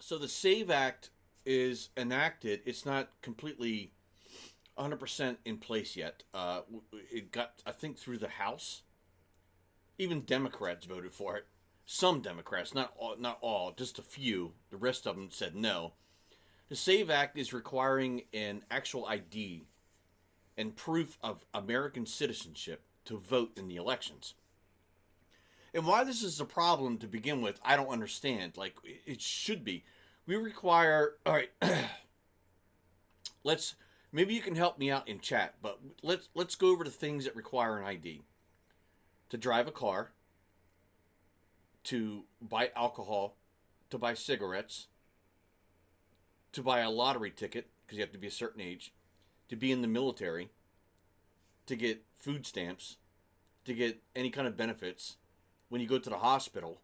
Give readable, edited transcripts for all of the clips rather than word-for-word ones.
So the SAVE Act is enacted. It's not completely 100% in place yet. It got, I think, through the House. Even Democrats voted for it. Some Democrats, not all, just a few. The rest of them said no. The SAVE Act is requiring an actual ID and proof of American citizenship to vote in the elections. And why this is a problem to begin with, I don't understand. Like, it should be. We require, all right, maybe you can help me out in chat, but let's go over the things that require an ID. To drive a car, to buy alcohol, to buy cigarettes, to buy a lottery ticket, because you have to be a certain age, to be in the military, to get food stamps, to get any kind of benefits, when you go to the hospital.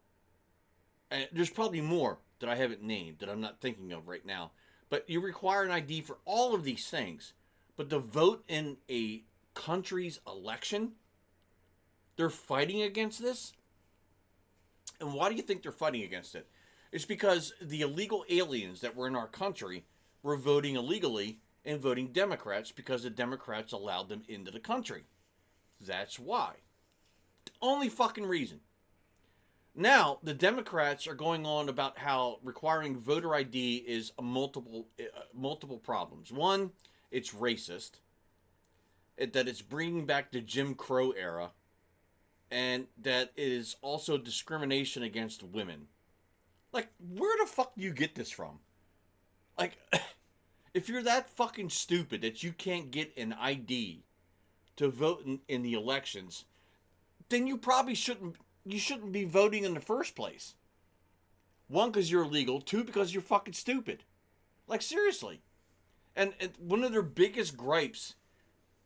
And there's probably more that I haven't named that I'm not thinking of right now. But you require an ID for all of these things. But to vote in a country's election, they're fighting against this? And why do you think they're fighting against it? It's because the illegal aliens that were in our country were voting illegally and voting Democrats because the Democrats allowed them into the country. That's why. Only fucking reason. Now, the Democrats are going on about how requiring voter ID is multiple problems. One, it's racist. That it's bringing back the Jim Crow era. And that it is also discrimination against women. Like, where the fuck do you get this from? Like, if you're that fucking stupid that you can't get an ID to vote in the elections, then you probably shouldn't be voting in the first place. One, because you're illegal. Two, because you're fucking stupid. Like, seriously. And one of their biggest gripes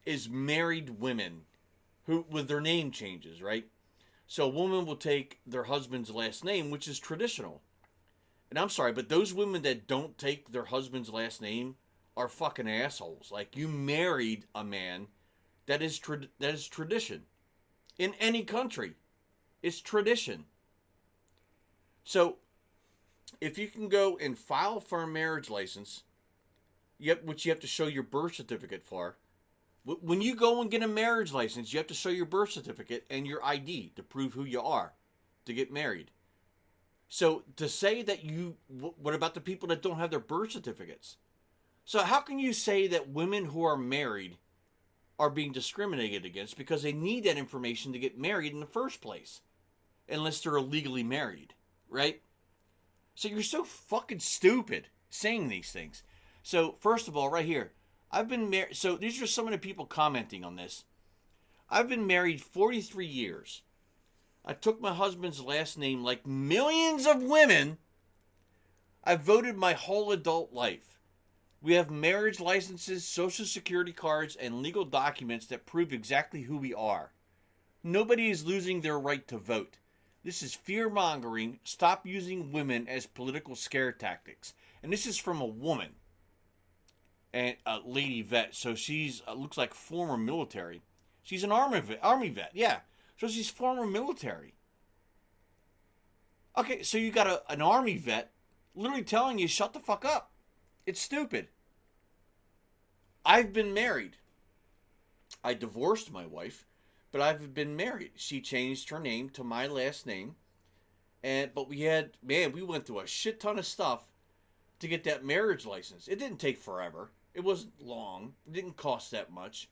is married women who, with their name changes, right? So a woman will take their husband's last name, which is traditional. And I'm sorry, but those women that don't take their husband's last name are fucking assholes. Like, you married a man that is tradition. In any country. It's tradition. So, if you can go and file for a marriage license, which you have to show your birth certificate for, when you go and get a marriage license, you have to show your birth certificate and your ID to prove who you are to get married. So, to say that what about the people that don't have their birth certificates? So, how can you say that women who are married are being discriminated against because they need that information to get married in the first place? Unless they're illegally married, right? So you're so fucking stupid saying these things. So first of all, right here, I've been married. So these are some of the people commenting on this. I've been married 43 years. I took my husband's last name like millions of women. I've voted my whole adult life. We have marriage licenses, social security cards, and legal documents that prove exactly who we are. Nobody is losing their right to vote. This is fear-mongering. Stop using women as political scare tactics. And this is from a woman. And a lady vet. So she's, looks like former military. She's an army vet. Yeah. So she's former military. Okay, so you got an army vet literally telling you, shut the fuck up. It's stupid. I've been married. I divorced my wife. But I've been married. She changed her name to my last name. But we went through a shit ton of stuff to get that marriage license. It didn't take forever. It wasn't long. It didn't cost that much.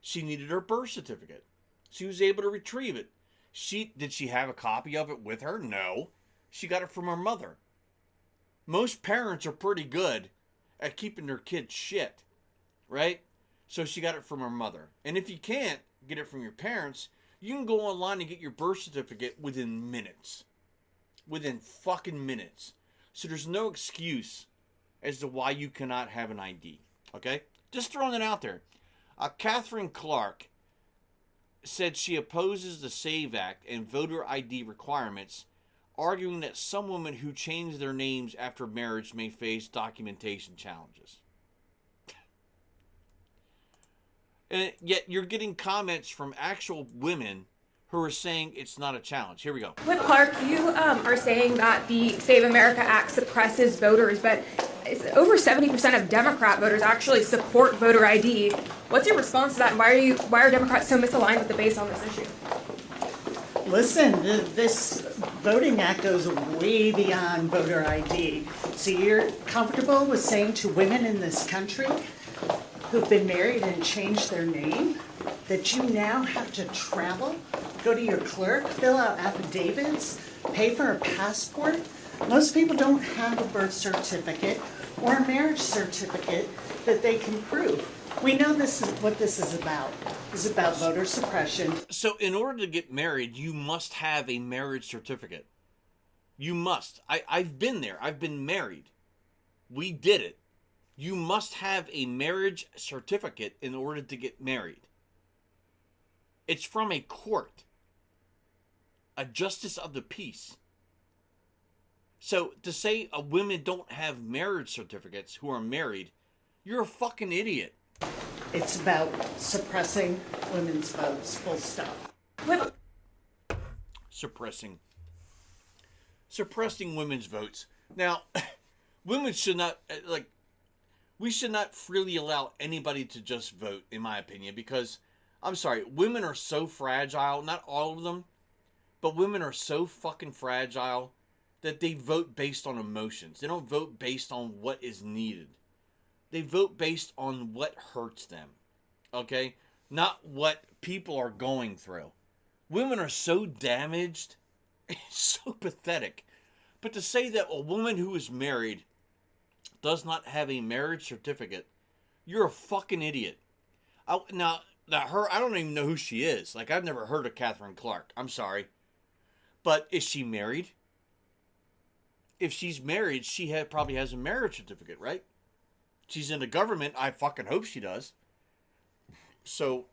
She needed her birth certificate. She was able to retrieve it. Did she have a copy of it with her? No. She got it from her mother. Most parents are pretty good at keeping their kids shit. Right? So she got it from her mother. And if you can't get it from your parents, you can go online and get your birth certificate within minutes. Within fucking minutes. So there's no excuse as to why you cannot have an ID. Okay? Just throwing it out there. Catherine Clark said she opposes the SAVE Act and voter ID requirements, arguing that some women who change their names after marriage may face documentation challenges. And yet you're getting comments from actual women who are saying it's not a challenge. Here we go. But Clark, you are saying that the Save America Act suppresses voters, but over 70% of Democrat voters actually support voter ID. What's your response to that, and why are Democrats so misaligned with the base on this issue? Listen, this Voting Act goes way beyond voter ID. So you're comfortable with saying to women in this country who've been married and changed their name that you now have to travel, go to your clerk, fill out affidavits, pay for a passport? Most people don't have a birth certificate or a marriage certificate that they can prove. We know this is what this is about. It's about voter suppression. So in order to get married, you must have a marriage certificate. You must. I've been there. I've been married. We did it. You must have a marriage certificate in order to get married. It's from a court, a justice of the peace. So to say women don't have marriage certificates who are married, you're a fucking idiot. It's about suppressing women's votes, full stop. Suppressing women's votes. Now, women should not, we should not freely allow anybody to just vote, in my opinion, because, I'm sorry, women are so fragile, not all of them, but women are so fucking fragile that they vote based on emotions. They don't vote based on what is needed. They vote based on what hurts them, okay? Not what people are going through. Women are so damaged, it's so pathetic. But to say that a woman who is married does not have a marriage certificate, you're a fucking idiot. Now her, I don't even know who she is. Like, I've never heard of Catherine Clark. I'm sorry. But is she married? If she's married, she probably has a marriage certificate, right? She's in the government. I fucking hope she does. So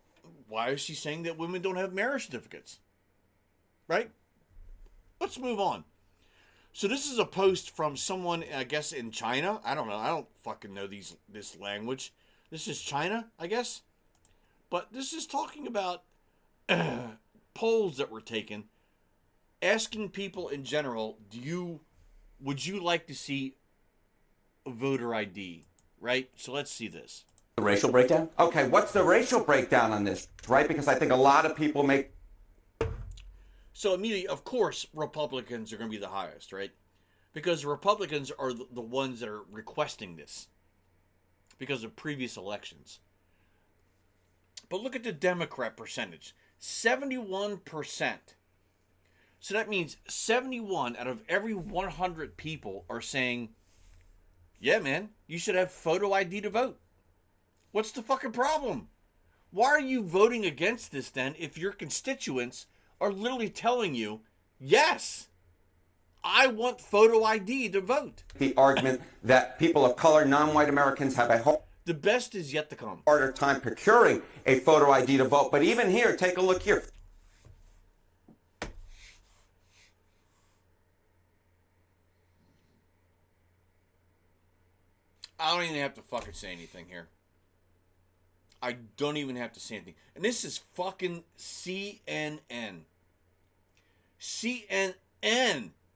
why is she saying that women don't have marriage certificates? Right? Let's move on. So this is a post from someone, I guess, in China. I don't know. I don't fucking know this language. This is China, I guess. But this is talking about polls that were taken, asking people in general, would you like to see a voter ID? Right? So let's see this. The racial breakdown? Okay, what's the racial breakdown on this, right? Because I think a lot of people make... So immediately, of course, Republicans are going to be the highest, right? Because Republicans are the ones that are requesting this because of previous elections. But look at the Democrat percentage. 71%. So that means 71 out of every 100 people are saying, yeah, man, you should have photo ID to vote. What's the fucking problem? Why are you voting against this then if your constituents are literally telling you, yes, I want photo ID to vote? The argument that people of color, non-white Americans have a the best is yet to come. Harder time procuring a photo ID to vote. But even here, take a look here. I don't even have to fucking say anything here. I don't even have to say anything. And this is fucking CNN. CNN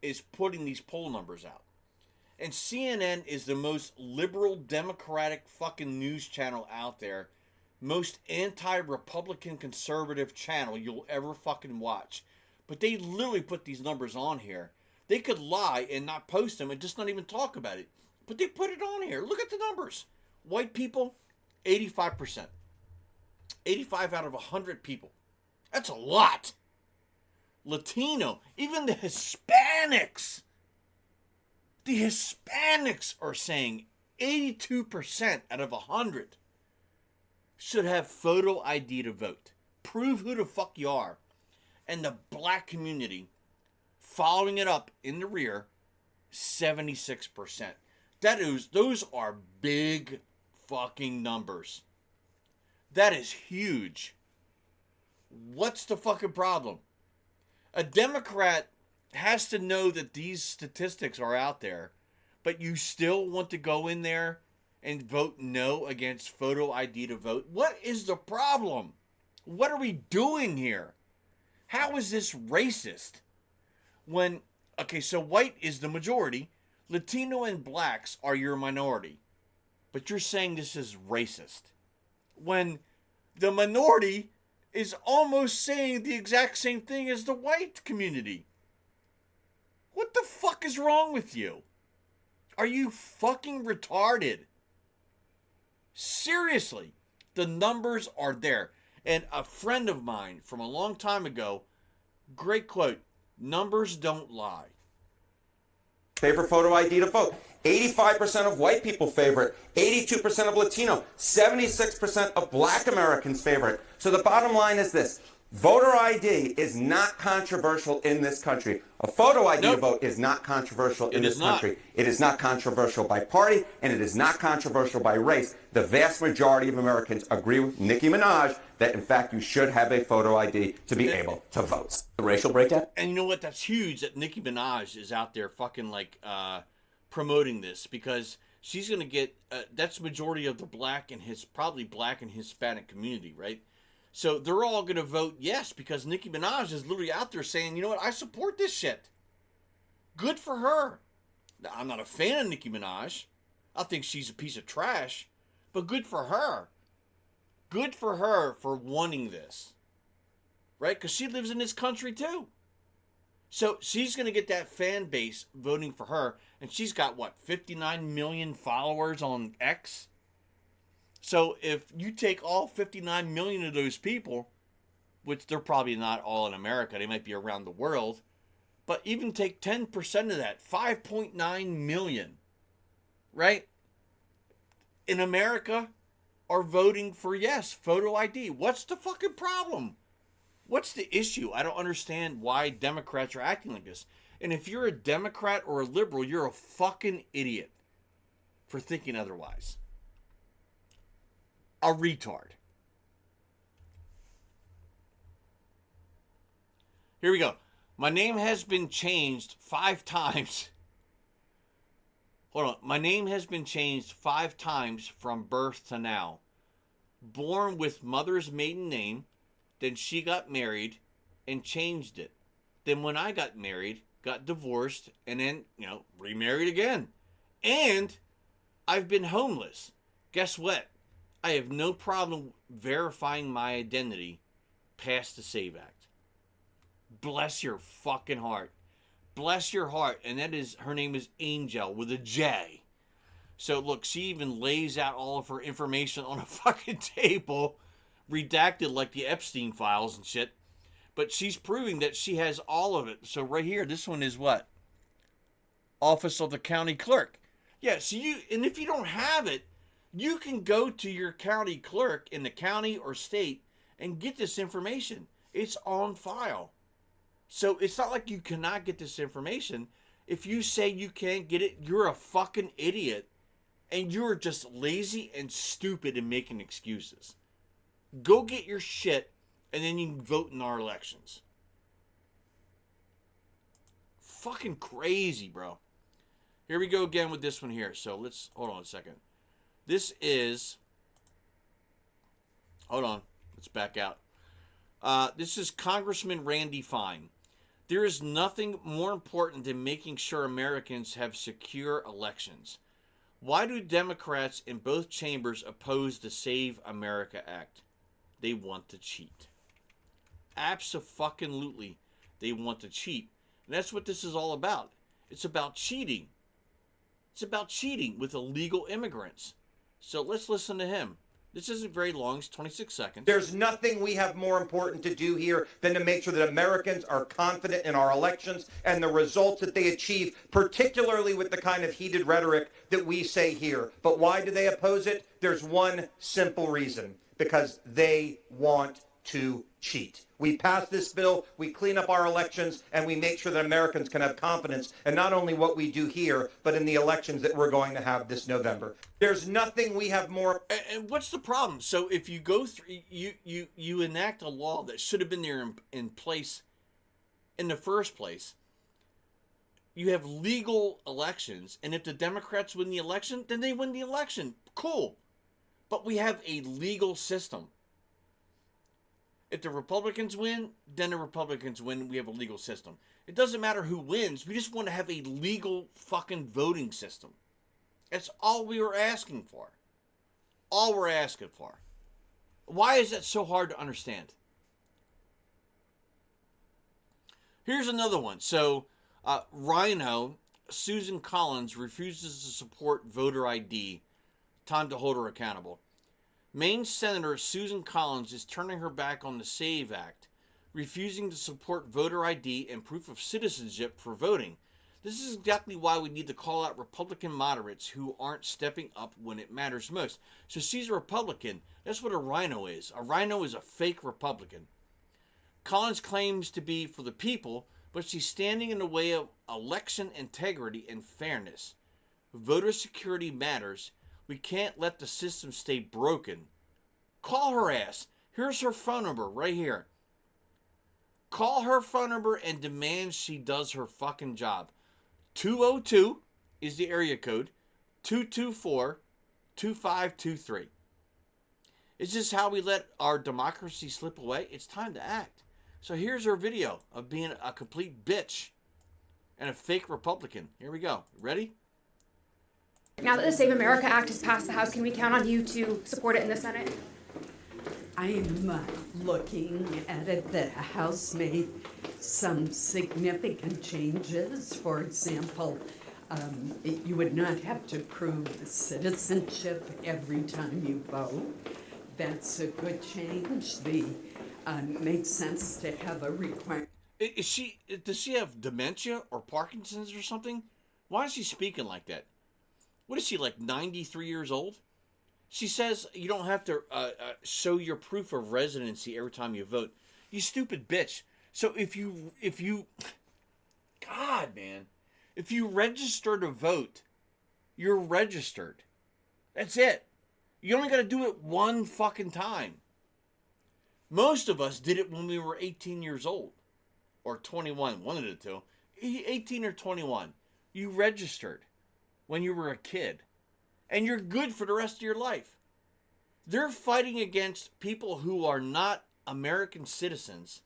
is putting these poll numbers out. And CNN is the most liberal, democratic fucking news channel out there. Most anti-Republican conservative channel you'll ever fucking watch. But they literally put these numbers on here. They could lie and not post them and just not even talk about it. But they put it on here. Look at the numbers. White people, 85%. 85 out of 100 people. That's a lot. Latino, even the Hispanics. The Hispanics are saying 82% out of 100 should have photo ID to vote. Prove who the fuck you are. And the black community, following it up in the rear, 76%. Those are big fucking numbers. That is huge. What's the fucking problem? A Democrat has to know that these statistics are out there, but you still want to go in there and vote no against photo ID to vote? What is the problem? What are we doing here? How is this racist? When, okay, so white is the majority, Latino and blacks are your minority. But you're saying this is racist. When the minority is almost saying the exact same thing as the white community. What the fuck is wrong with you? Are you fucking retarded? Seriously, the numbers are there. And a friend of mine from a long time ago, great quote, numbers don't lie. Favor photo ID to vote. 85% of white people favor it. 82% of Latino. 76% of black Americans favor it. So the bottom line is this. Voter ID is not controversial in this country. A photo ID to vote is not controversial in this country. It is not controversial by party, and it is not controversial by race. The vast majority of Americans agree with Nicki Minaj that, in fact, you should have a photo ID to be able to vote. The racial breakdown? And you know what? That's huge that Nicki Minaj is out there fucking like promoting this, because she's going to get, that's the majority of the black and probably black and Hispanic community, right? So they're all going to vote yes, because Nicki Minaj is literally out there saying, you know what, I support this shit. Good for her. Now, I'm not a fan of Nicki Minaj. I think she's a piece of trash. But good for her. Good for her for wanting this. Right? Because she lives in this country too. So she's going to get that fan base voting for her. And she's got, what, 59 million followers on X? So if you take all 59 million of those people, which they're probably not all in America, they might be around the world, but even take 10% of that, 5.9 million, right? In America are voting for yes, photo ID. What's the fucking problem? What's the issue? I don't understand why Democrats are acting like this. And if you're a Democrat or a liberal, you're a fucking idiot for thinking otherwise. A retard. Here we go. My name has been changed 5 times. Hold on. My name has been changed 5 times from birth to now. Born with mother's maiden name, then she got married and changed it. Then when I got married, got divorced, and then, remarried again. And I've been homeless. Guess what? I have no problem verifying my identity past the SAVE Act. Bless your fucking heart. Bless your heart. And her name is Angel with a J. So look, she even lays out all of her information on a fucking table, redacted like the Epstein files and shit. But she's proving that she has all of it. So right here, this one is what? Office of the County Clerk. Yeah, so and if you don't have it, you can go to your county clerk in the county or state and get this information. It's on file. So it's not like you cannot get this information. If you say you can't get it, you're a fucking idiot. And you're just lazy and stupid and making excuses. Go get your shit, and then you can vote in our elections. Fucking crazy, bro. Here we go again with this one here. So let's, hold on a second. This is, hold on, let's back out. This is Congressman Randy Fine. There is nothing more important than making sure Americans have secure elections. Why do Democrats in both chambers oppose the Save America Act? They want to cheat. Abso-fucking-lutely, they want to cheat. And that's what this is all about. It's about cheating. It's about cheating with illegal immigrants. So let's listen to him. This isn't very long. It's 26 seconds. There's nothing we have more important to do here than to make sure that Americans are confident in our elections and the results that they achieve, particularly with the kind of heated rhetoric that we say here. But why do they oppose it? There's one simple reason. Because they want to cheat. We pass this bill, we clean up our elections, and we make sure that Americans can have confidence in not only what we do here, but in the elections that we're going to have this November. There's nothing we have more. And what's the problem? So if you go through, you enact a law that should have been there in place in the first place. You have legal elections, and if the Democrats win the election, then they win the election. Cool. But we have a legal system. If the Republicans win, then the Republicans win. We have a legal system. It doesn't matter who wins. We just want to have a legal fucking voting system. That's all we were asking for. All we're asking for. Why is that so hard to understand? Here's another one. So, Rhino, Susan Collins refuses to support voter ID. Time to hold her accountable. Maine Senator Susan Collins is turning her back on the SAVE Act, refusing to support voter ID and proof of citizenship for voting. This is exactly why we need to call out Republican moderates who aren't stepping up when it matters most. So she's a Republican. That's what a rhino is. A rhino is a fake Republican. Collins claims to be for the people, but she's standing in the way of election integrity and fairness. Voter security matters. We can't let the system stay broken. Call her ass. Here's her phone number right here. Call her phone number and demand she does her fucking job. 202 is the area code. 224-2523. Is this how we let our democracy slip away? It's time to act. So here's her video of being a complete bitch and a fake Republican. Here we go. Ready? Now that the Save America Act has passed the House, can we count on you to support it in the Senate? I'm looking at it. The House made some significant changes. For example, you would not have to prove citizenship every time you vote. That's a good change. Makes sense to have a requirement. Does she have dementia or Parkinson's or something? Why is she speaking like that? What is she, like 93 years old? She says you don't have to show your proof of residency every time you vote. You stupid bitch. So if you, God, man, if you register to vote, you're registered. That's it. You only got to do it one fucking time. Most of us did it when we were 18 years old. Or 21, one of the two. 18 or 21. You registered when you were a kid. And you're good for the rest of your life. They're fighting against people who are not American citizens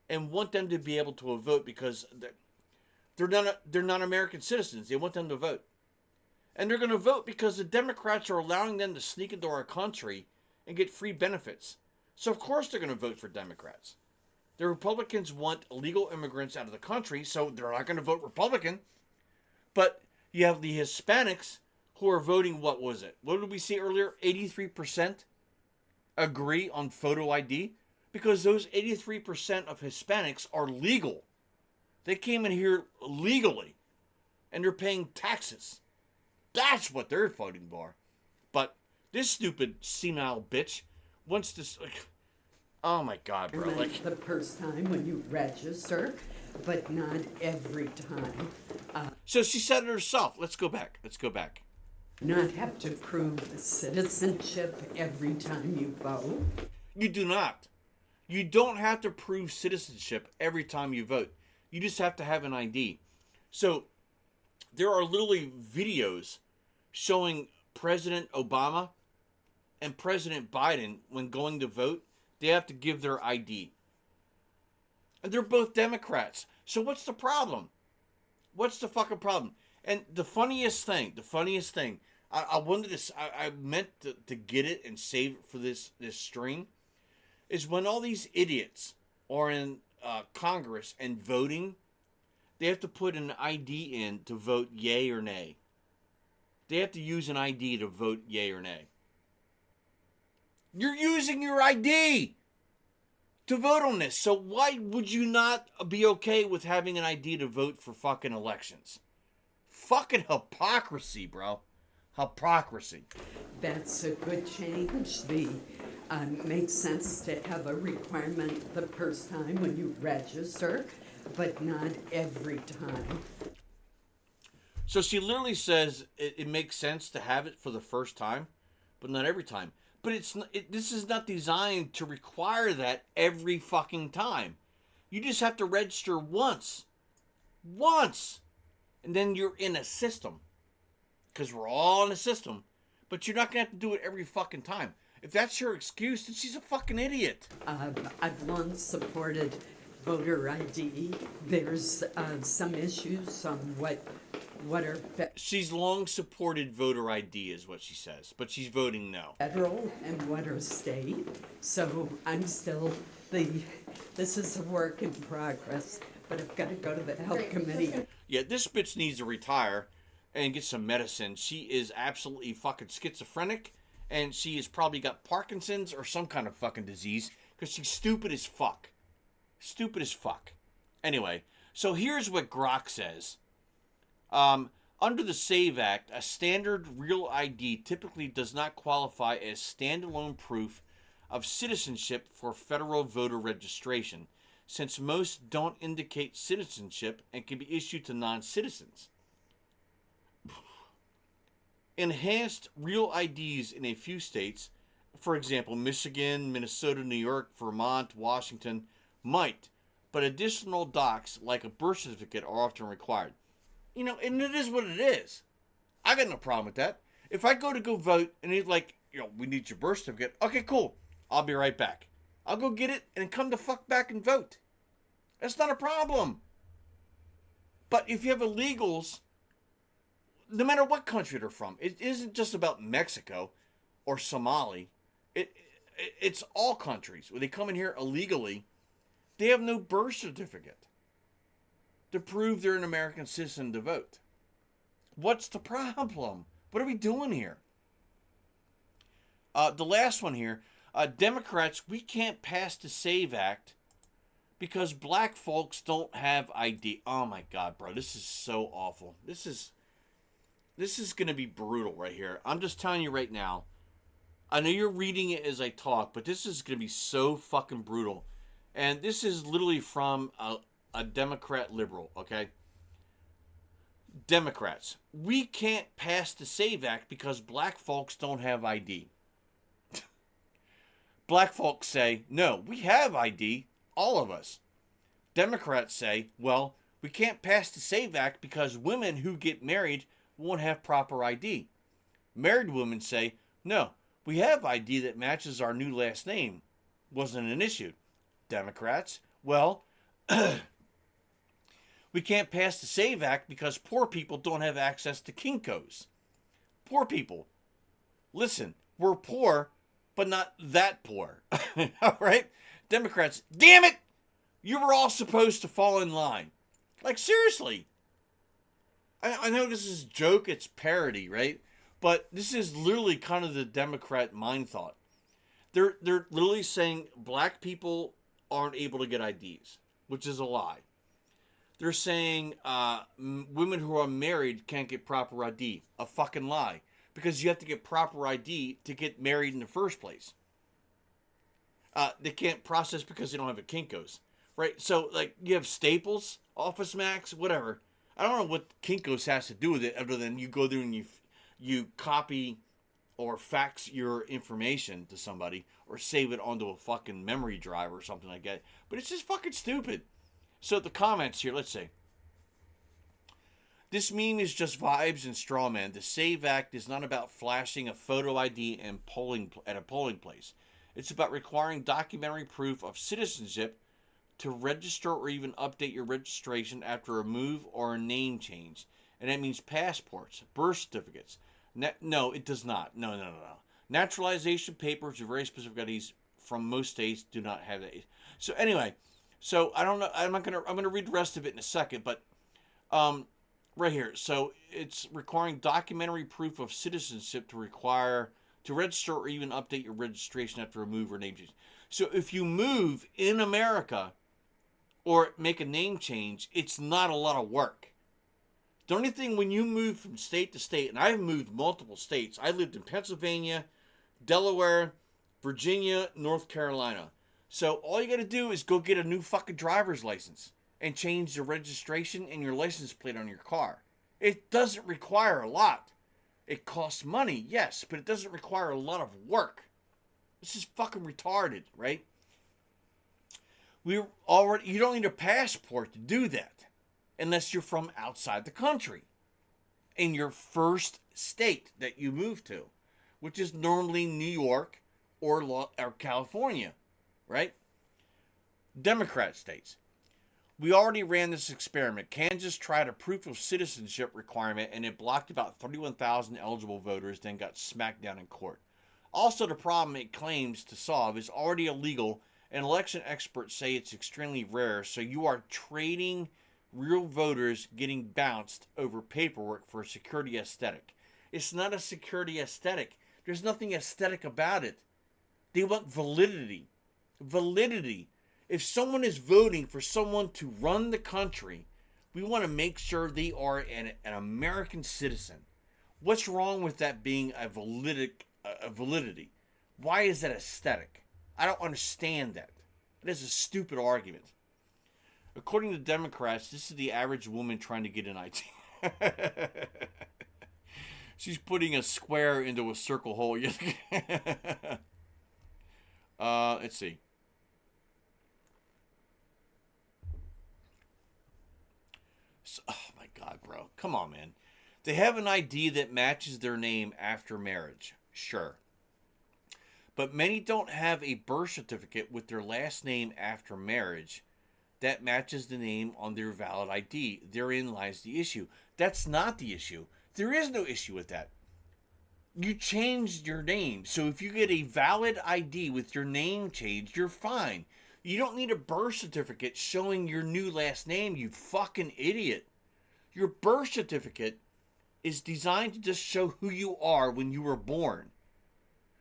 and want them to be able to vote because they're not American citizens. They want them to vote. And they're going to vote because the Democrats are allowing them to sneak into our country and get free benefits. So of course they're going to vote for Democrats. The Republicans want illegal immigrants out of the country, so they're not going to vote Republican. But you have the Hispanics who are voting, what was it? What did we see earlier? 83% agree on photo ID because those 83% of Hispanics are legal. They came in here legally and they're paying taxes. That's what they're voting for. But this stupid senile bitch wants to... Oh my God, bro. Like the first time when you register, but not every time. So she said it herself. Let's go back. Not have to prove citizenship every time you vote. You do not. You don't have to prove citizenship every time you vote. You just have to have an ID. So there are literally videos showing President Obama and President Biden, when going to vote, they have to give their ID. And they're both Democrats. So what's the problem? What's the fucking problem? And the funniest thing, I wanted to, I meant to get it and save it for this stream, is when all these idiots are in Congress and voting, they have to put an ID in to vote yay or nay. They have to use an ID to vote yay or nay. You're using your ID to vote on this. So why would you not be okay with having an ID to vote for fucking elections? Fucking hypocrisy, bro. Hypocrisy. That's a good change. Makes sense to have a requirement the first time when you register, but not every time. So she literally says it makes sense to have it for the first time, but not every time. But this is not designed to require that every fucking time. You just have to register once. Once. And then you're in a system. Because we're all in a system. But you're not going to have to do it every fucking time. If that's her excuse, then she's a fucking idiot. I've long supported voter ID. There's some issues on what are She's long supported voter ID, is what she says, but she's voting no. federal and what are state. So I'm still this is a work in progress, but I've got to go to the health committee. Yeah, this bitch needs to retire and get some medicine. She is absolutely fucking schizophrenic, and she has probably got Parkinson's or some kind of fucking disease, because she's stupid as fuck. Stupid as fuck. Anyway, so here's what Grok says. Under the SAVE Act, a standard real ID typically does not qualify as standalone proof of citizenship for federal voter registration, since most don't indicate citizenship and can be issued to non-citizens. Enhanced real IDs in a few states, for example, Michigan, Minnesota, New York, Vermont, Washington, might, but additional docs like a birth certificate are often required. You know, and it is what it is. I got no problem with that. If I go vote and he's like, we need your birth certificate. Okay, cool. I'll be right back. I'll go get it and come the fuck back and vote. That's not a problem. But if you have illegals, no matter what country they're from, it isn't just about Mexico or Somali. It's all countries. When they come in here illegally, they have no birth certificate to prove they're an American citizen to vote. What's the problem? What are we doing here? The last one here, Democrats, we can't pass the SAVE Act because black folks don't have ID. Oh my God, bro, this is so awful. This is going to be brutal right here. I'm just telling you right now. I know you're reading it as I talk, but this is going to be so fucking brutal. And this is literally from a Democrat liberal, okay? Democrats, we can't pass the SAVE Act because black folks don't have ID. Black folks say, no, we have ID, all of us. Democrats say, well, we can't pass the SAVE Act because women who get married won't have proper ID. Married women say, no, we have ID that matches our new last name. Wasn't an issue. Democrats, well, we can't pass the SAVE Act because poor people don't have access to Kinkos. Poor people. Listen, we're poor, but not that poor. All right? Democrats, damn it! You were all supposed to fall in line. Like, seriously. I know this is a joke, it's parody, right? But this is literally kind of the Democrat mind thought. They're literally saying black people aren't able to get IDs, which is a lie. They're saying women who are married can't get proper ID. A fucking lie. Because you have to get proper ID to get married in the first place. They can't process because they don't have a Kinko's. Right? So, like, you have Staples, Office Max, whatever. I don't know what Kinko's has to do with it other than you go there and you copy or fax your information to somebody or save it onto a fucking memory drive or something like that. But it's just fucking stupid. So the comments here, let's see. This meme is just vibes and straw man. The SAVE Act is not about flashing a photo ID and at a polling place. It's about requiring documentary proof of citizenship to register or even update your registration after a move or a name change. And that means passports, birth certificates. No, it does not. No. Naturalization papers or very specific IDs from most states do not have that. So anyway, so I don't know. I'm gonna read the rest of it in a second, but right here. So it's requiring documentary proof of citizenship to register or even update your registration after a move or name change. So if you move in America or make a name change, it's not a lot of work. The only thing when you move from state to state, and I've moved multiple states. I lived in Pennsylvania, Delaware, Virginia, North Carolina. So all you got to do is go get a new fucking driver's license and change the registration and your license plate on your car. It doesn't require a lot. It costs money, yes, but it doesn't require a lot of work. This is fucking retarded, right? You don't need a passport to do that unless you're from outside the country in your first state that you move to, which is normally New York or California, right? Democrat states. We already ran this experiment. Kansas tried a proof of citizenship requirement and it blocked about 31,000 eligible voters, then got smacked down in court. Also, the problem it claims to solve is already illegal, and election experts say it's extremely rare, so you are trading real voters getting bounced over paperwork for a security aesthetic. It's not a security aesthetic. There's nothing aesthetic about it. They want validity. Validity. If someone is voting for someone to run the country, we want to make sure they are an American citizen. What's wrong with that being a validity? Why is that aesthetic? I don't understand that. It is a stupid argument. According to Democrats, this is the average woman trying to get an ID. She's putting a square into a circle hole. Let's see. So, oh my God, bro. Come on, man. They have an ID that matches their name after marriage. Sure. But many don't have a birth certificate with their last name after marriage that matches the name on their valid ID. Therein lies the issue. That's not the issue. There is no issue with that. You changed your name. So if you get a valid ID with your name changed, you're fine. You don't need a birth certificate showing your new last name, you fucking idiot. Your birth certificate is designed to just show who you are when you were born.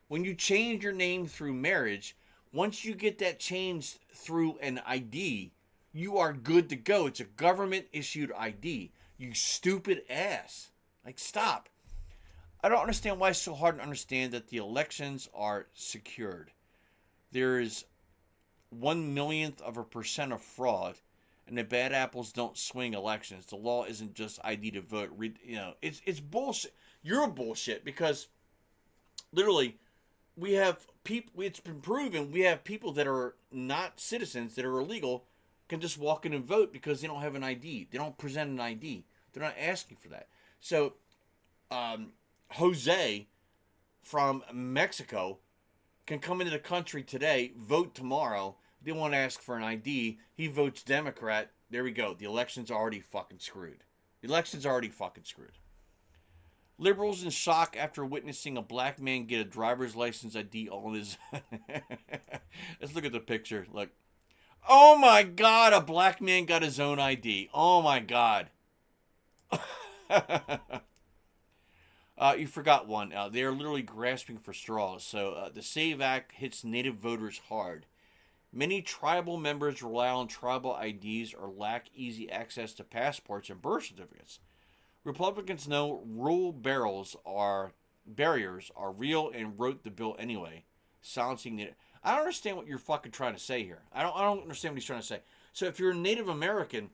When you change your name through marriage, once you get that changed through an ID, you are good to go. It's a government issued ID. You stupid ass. Like, stop. I don't understand why it's so hard to understand that the elections are secured. There is 1/1,000,000% of fraud, and the bad apples don't swing elections. The law isn't just ID to vote. It's bullshit. You're bullshit because literally we have people. It's been proven we have people that are not citizens that are illegal can just walk in and vote because they don't have an ID. They don't present an ID. They're not asking for that. So, Jose from Mexico can come into the country today, vote tomorrow. They won't ask for an ID. He votes Democrat. There we go. The election's already fucking screwed. The election's already fucking screwed. Liberals in shock after witnessing a black man get a driver's license ID on his... Let's look at the picture. Look. Oh my God, a black man got his own ID. Oh my God. You forgot one. They are literally grasping for straws. So the SAVE Act hits Native voters hard. Many tribal members rely on tribal IDs or lack easy access to passports and birth certificates. Republicans know rural barriers are real and wrote the bill anyway, silencing the... I don't understand what you're fucking trying to say here. I don't understand what he's trying to say. So if you're a Native American,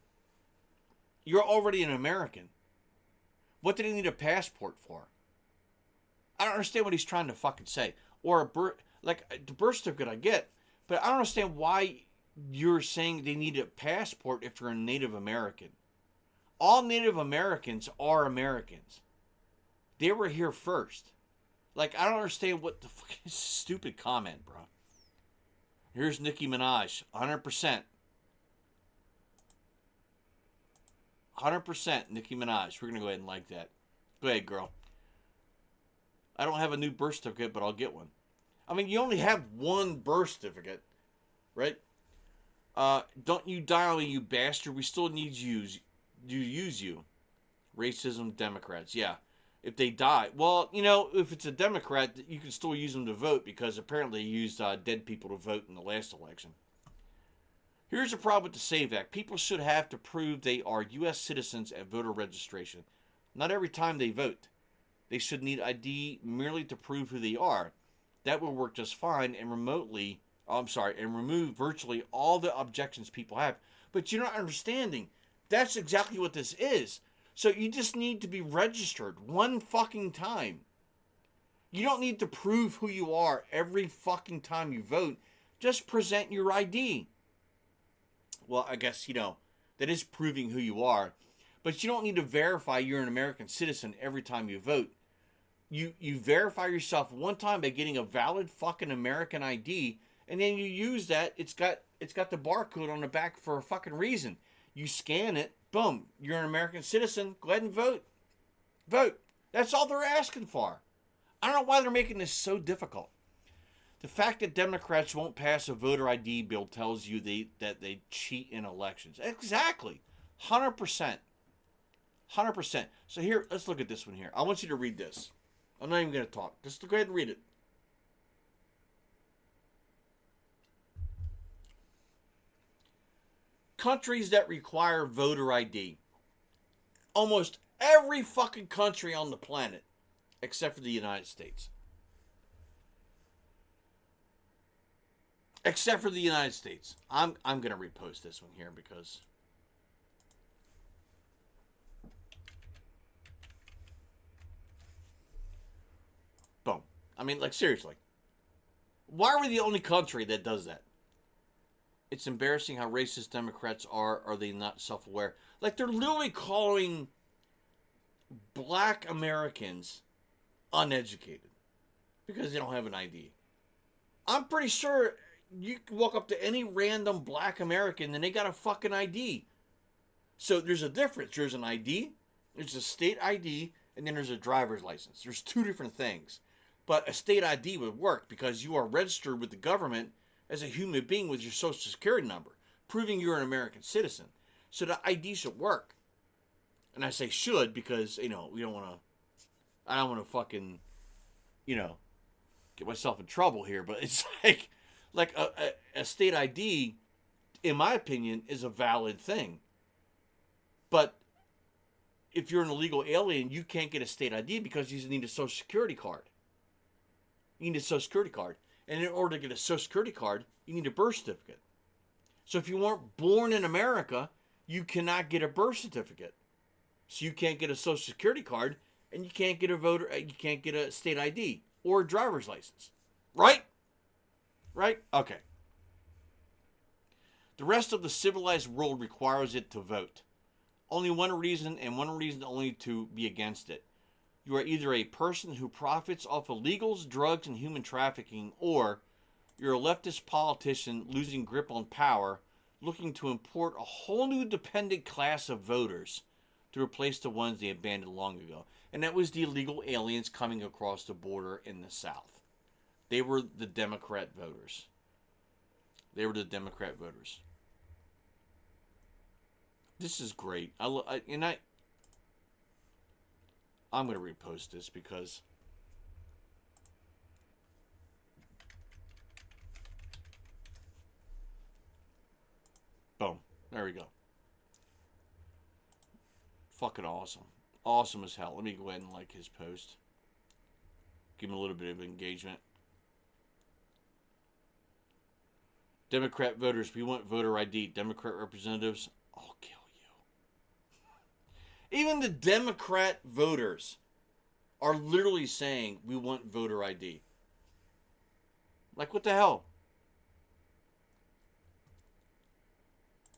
you're already an American. What did he need a passport for? I don't understand what he's trying to fucking say. Or the birth certificate I get, but I don't understand why you're saying they need a passport if you're a Native American. All Native Americans are Americans. They were here first. Like, I don't understand what the fucking stupid comment, bro. Here's Nicki Minaj, 100%. 100% Nicki Minaj. We're going to go ahead and like that. Go ahead, girl. I don't have a new birth certificate, but I'll get one. I mean, you only have one birth certificate, right? Don't you die on me, you bastard. We still need you. Use you. Racism, Democrats. Yeah. If they die. Well, if it's a Democrat, you can still use them to vote because apparently you used dead people to vote in the last election. Here's the problem with the SAVE Act. People should have to prove they are U.S. citizens at voter registration. Not every time they vote. They should need ID merely to prove who they are. That will work just fine and remove virtually all the objections people have. But you're not understanding. That's exactly what this is. So you just need to be registered one fucking time. You don't need to prove who you are every fucking time you vote. Just present your ID. Well, I guess, that is proving who you are. But you don't need to verify you're an American citizen every time you vote. You verify yourself one time by getting a valid fucking American ID, and then you use that. It's got the barcode on the back for a fucking reason. You scan it, boom, you're an American citizen. Go ahead and vote. Vote. That's all they're asking for. I don't know why they're making this so difficult. The fact that Democrats won't pass a voter ID bill tells you that they cheat in elections. Exactly. 100%. 100%. So here, let's look at this one here. I want you to read this. I'm not even going to talk. Just go ahead and read it. Countries that require voter ID. Almost every fucking country on the planet, except for the United States. Except for the United States. I'm going to repost this one here because... Boom. I mean, like, seriously. Why are we the only country that does that? It's embarrassing how racist Democrats are. Are they not self-aware? Like, they're literally calling black Americans uneducated because they don't have an ID. I'm pretty sure you can walk up to any random black American and they got a fucking ID. So there's a difference. There's an ID, there's a state ID, and then there's a driver's license. There's two different things. But a state ID would work because you are registered with the government as a human being with your social security number, proving you're an American citizen. So the ID should work. And I say should because, we don't want to, I don't want to fucking, get myself in trouble here. But it's like a state ID, in my opinion, is a valid thing. But if you're an illegal alien, you can't get a state ID because you need a social security card. You need a social security card. And in order to get a social security card, you need a birth certificate. So if you weren't born in America, you cannot get a birth certificate. So you can't get a social security card, and you can't get a state ID or a driver's license. Right? Right? Okay. The rest of the civilized world requires it to vote. Only one reason, and one reason only, to be against it. You are either a person who profits off illegals, drugs, and human trafficking, or you're a leftist politician losing grip on power, looking to import a whole new dependent class of voters to replace the ones they abandoned long ago. And that was the illegal aliens coming across the border in the South. They were the Democrat voters. This is great. I'm going to repost this because boom. There we go. Fucking awesome. Awesome as hell. Let me go ahead and like his post. Give him a little bit of engagement. Democrat voters, we want voter ID. Democrat representatives, I'll kill you. Even the Democrat voters are literally saying we want voter ID. Like, what the hell?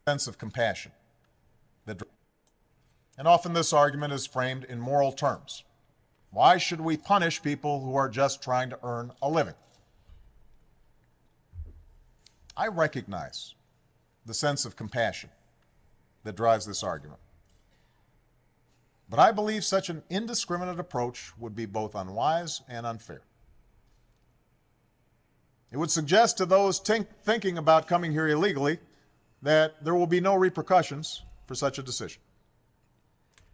Sense of compassion. And often this argument is framed in moral terms. Why should we punish people who are just trying to earn a living? I recognize the sense of compassion that drives this argument. But I believe such an indiscriminate approach would be both unwise and unfair. It would suggest to those thinking about coming here illegally that there will be no repercussions for such a decision.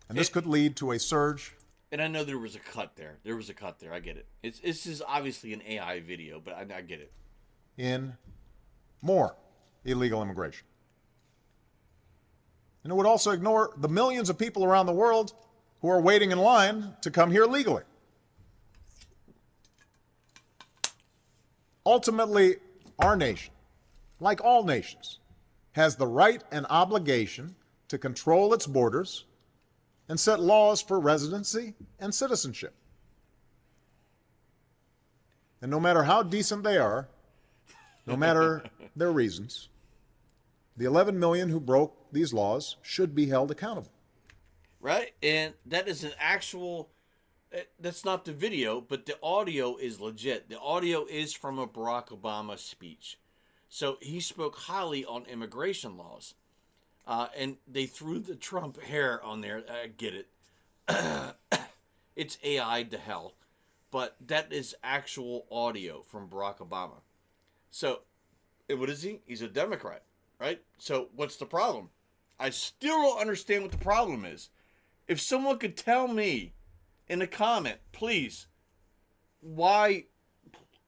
And this could lead to a surge. And I know there was a cut there. I get it. This is obviously an AI video, but I get it. In more illegal immigration. And it would also ignore the millions of people around the world who are waiting in line to come here legally. Ultimately, our nation, like all nations, has the right and obligation to control its borders and set laws for residency and citizenship. And no matter how decent they are, no matter their reasons, the 11 million who broke these laws should be held accountable. Right? And that is an actual That's not the video, but the audio is legit. The audio is from a Barack Obama speech. So he spoke highly on immigration laws. And they threw the Trump hair on there. I get it. It's AI to hell. But that is actual audio from Barack Obama. So, what is he? He's a Democrat, right? So, what's the problem? I still don't understand what the problem is. If someone could tell me in a comment, please, why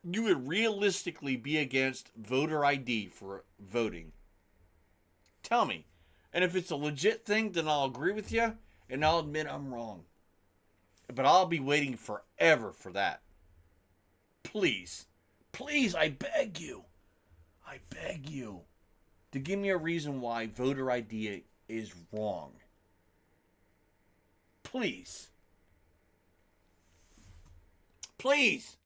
you would realistically be against voter ID for voting. Tell me. And if it's a legit thing, then I'll agree with you, and I'll admit I'm wrong. But I'll be waiting forever for that. Please. Please, I beg you. I beg you to give me a reason why voter ID is wrong. Please. Please.